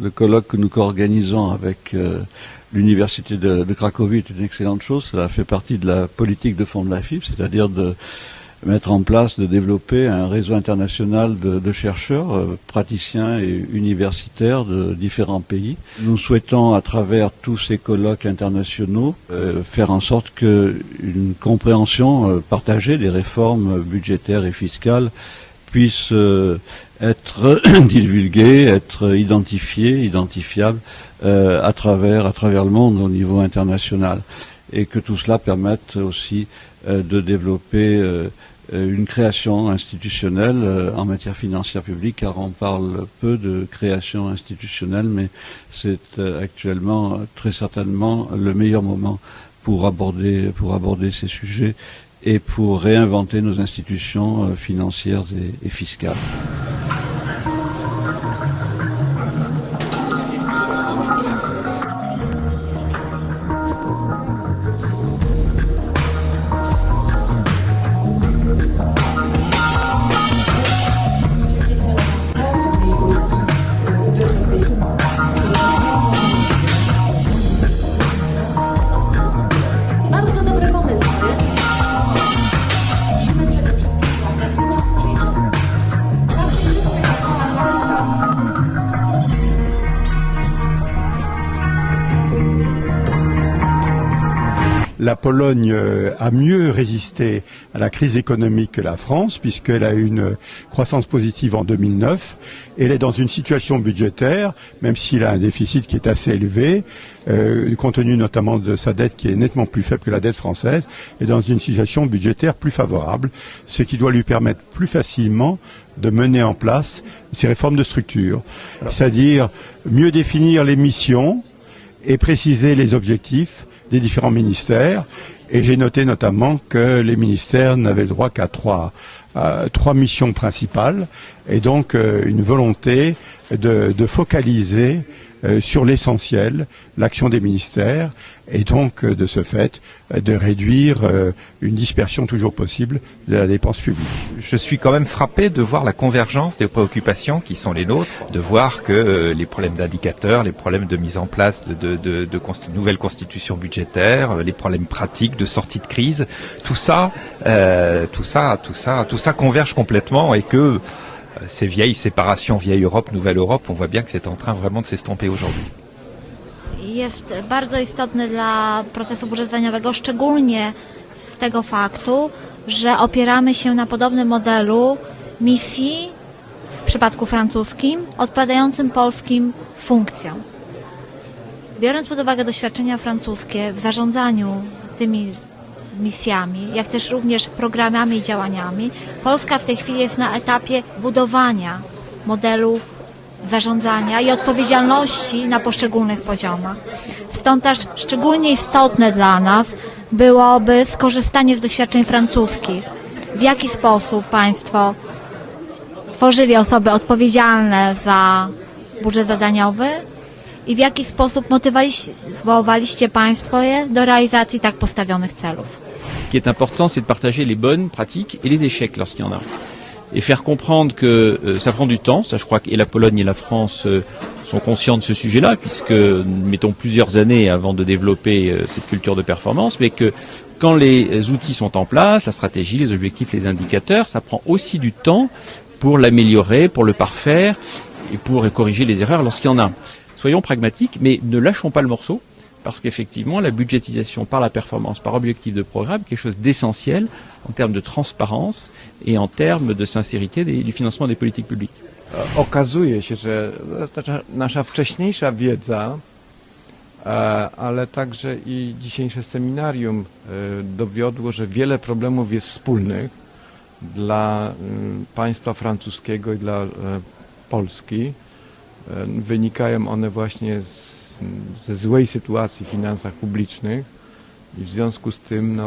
Le colloque que nous co-organisons avec l'Université de Cracovie est une excellente chose. Cela fait partie de la politique de fond de la FIP, c'est-à-dire de mettre en place, de développer un réseau international de chercheurs, praticiens et universitaires de différents pays. Nous souhaitons, à travers tous ces colloques internationaux, faire en sorte qu'une compréhension partagée des réformes budgétaires et fiscales puisse être divulguée, être identifiable à travers le monde au niveau international. Et que tout cela permette aussi de développer une création institutionnelle en matière financière publique, car on parle peu de création institutionnelle, mais c'est actuellement très certainement le meilleur moment pour aborder ces sujets et pour réinventer nos institutions financières et fiscales. La Pologne a mieux résisté à la crise économique que la France, puisqu'elle a eu une croissance positive en 2009. Elle est dans une situation budgétaire, même s'il a un déficit qui est assez élevé, compte tenu notamment de sa dette qui est nettement plus faible que la dette française, et dans une situation budgétaire plus favorable, ce qui doit lui permettre plus facilement de mener en place ces réformes de structure, c'est-à-dire mieux définir les missions et préciser les objectifs des différents ministères, et j'ai noté notamment que les ministères n'avaient le droit qu'à trois missions principales, et donc une volonté de focaliser sur l'essentiel l'action des ministères, et donc de ce fait de réduire une dispersion toujours possible de la dépense publique. Je suis quand même frappé de voir la convergence des préoccupations qui sont les nôtres, de voir que les problèmes d'indicateurs, les problèmes de mise en place de nouvelles constitutions budgétaires, les problèmes pratiques de sortie de crise, tout ça converge complètement, et que ces vieilles séparations, vieille Europe, nouvelle Europe, on voit bien que c'est en train vraiment de s'estomper aujourd'hui. Jest bardzo istotny dla procesu budżetowego, szczególnie z tego faktu, że opieramy się na podobnym modelu misji w przypadku francuskim, odpowiadającym polskim funkcjom. Biorąc pod uwagę doświadczenia francuskie w zarządzaniu tymi misjami, jak też również programami i działaniami, Polska w tej chwili jest na etapie budowania modelu zarządzania i odpowiedzialności na poszczególnych poziomach. Stąd też szczególnie istotne dla nas byłoby skorzystanie z doświadczeń francuskich. W jaki sposób Państwo tworzyli osoby odpowiedzialne za budżet zadaniowy i w jaki sposób motywowaliście Państwo je do realizacji tak postawionych celów. Ce qui est important, c'est de partager les bonnes pratiques et les échecs lorsqu'il y en a. Et faire comprendre que ça prend du temps, ça je crois que et la Pologne et la France sont conscients de ce sujet-là, puisque nous mettons plusieurs années avant de développer cette culture de performance, mais que quand les outils sont en place, la stratégie, les objectifs, les indicateurs, ça prend aussi du temps pour l'améliorer, pour le parfaire et pour corriger les erreurs lorsqu'il y en a. Soyons pragmatiques, mais ne lâchons pas le morceau, parce qu'effectivement, la budgétisation par la performance, par objectif de programme, quelque chose d'essentiel en termes de transparence et en termes de sincérité du financement des politiques publiques. Okazuje się, że nasza wcześniejsza wiedza, ale także i dzisiejsze seminarium dowiodło, że wiele problemów jest wspólnych dla państwa francuskiego i dla Polski. Wynikają one właśnie ze złej sytuacji w finansach publicznych i w związku z tym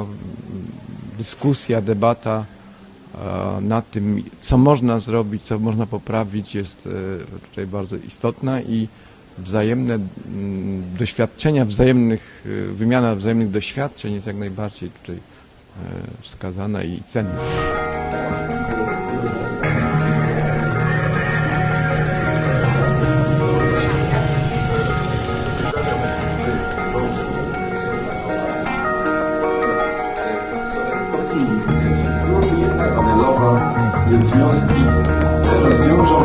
dyskusja, debata na tym, co można zrobić, co można poprawić, jest tutaj bardzo istotna i wzajemne doświadczenia, wymiana wzajemnych doświadczeń jest jak najbardziej tutaj wskazana i cenna. Wnioski rozwiążą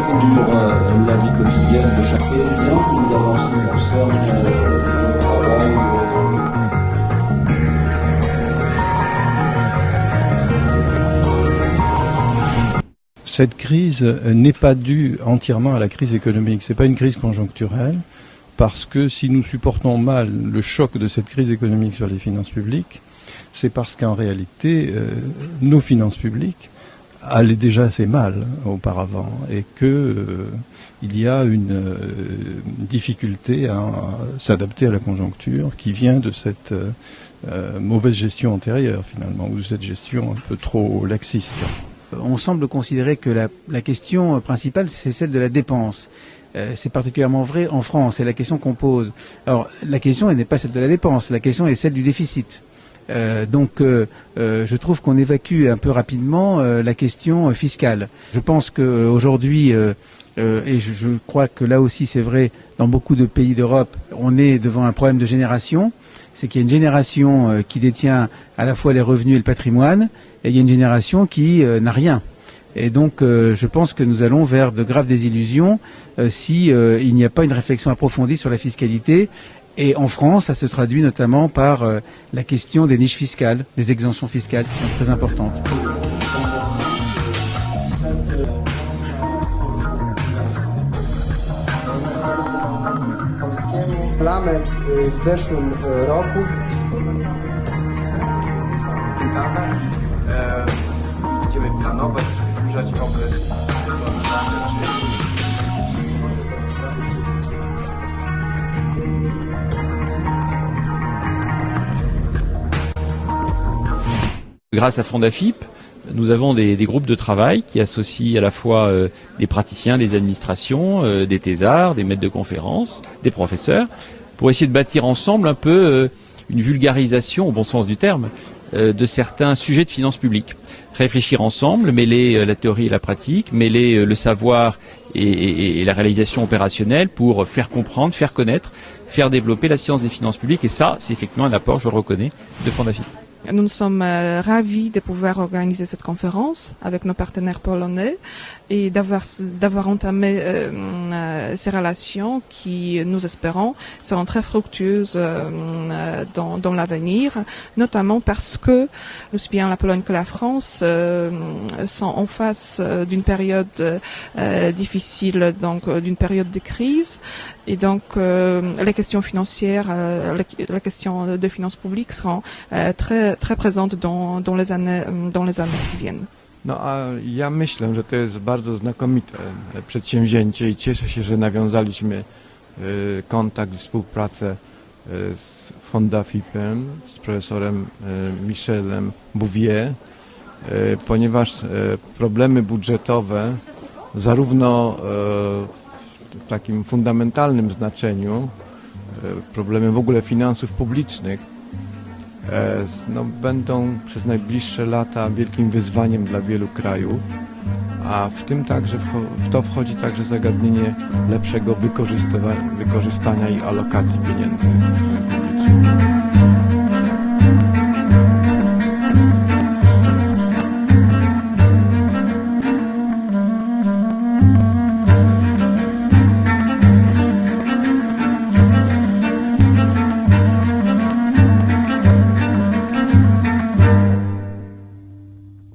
la vie quotidienne de chaque étudiant qui dans ce qui concerne le travail. Cette crise n'est pas due entièrement à la crise économique. C'est pas une crise conjoncturelle, parce que si nous supportons mal le choc de cette crise économique sur les finances publiques, c'est parce qu'en réalité, nos finances publiques allaient déjà assez mal auparavant et il y a une difficulté à s'adapter à la conjoncture qui vient de cette mauvaise gestion antérieure finalement, ou de cette gestion un peu trop laxiste. On semble considérer que la question principale, c'est celle de la dépense. C'est particulièrement vrai en France, c'est la question qu'on pose. Alors, la question, elle n'est pas celle de la dépense, la question est celle du déficit. Donc, je trouve qu'on évacue un peu rapidement la question fiscale. Je pense qu'aujourd'hui, et je crois que là aussi c'est vrai dans beaucoup de pays d'Europe, on est devant un problème de génération. C'est qu'il y a une génération qui détient à la fois les revenus et le patrimoine, et il y a une génération qui n'a rien. Et donc, je pense que nous allons vers de graves désillusions si il n'y a pas une réflexion approfondie sur la fiscalité. Et en France, ça se traduit notamment par la question des niches fiscales, des exemptions fiscales qui sont très importantes. Parlament w zeszłym roku będziemy planować, wydłużać okres. Grâce à Fondafip, nous avons des groupes de travail qui associent à la fois des praticiens, des administrations, des thésards, des maîtres de conférences, des professeurs, pour essayer de bâtir ensemble un peu une vulgarisation, au bon sens du terme, de certains sujets de finances publiques. Réfléchir ensemble, mêler la théorie et la pratique, mêler le savoir et la réalisation opérationnelle pour faire comprendre, faire connaître, faire développer la science des finances publiques. Et ça, c'est effectivement un apport, je le reconnais, de Fondafip. Nous sommes ravis de pouvoir organiser cette conférence avec nos partenaires polonais et d'avoir entamé ces relations qui, nous espérons, seront très fructueuses dans l'avenir, notamment parce que aussi bien la Pologne que la France sont en face d'une période difficile, donc d'une période de crise. Et donc, les questions financières, les questions de finances publiques seront très présentes dans les années qui viennent. No a ja myślę, że to jest bardzo znakomite przedsięwzięcie i cieszę się, że nawiązaliśmy kontakt i współpracę z Fondafipem, z profesorem Michelem Bouvier, ponieważ problemy budżetowe zarówno w takim fundamentalnym znaczeniu, problemy w ogóle finansów publicznych, będą przez najbliższe lata wielkim wyzwaniem dla wielu krajów, a w tym także w to wchodzi także zagadnienie lepszego wykorzystania i alokacji pieniędzy publicznych.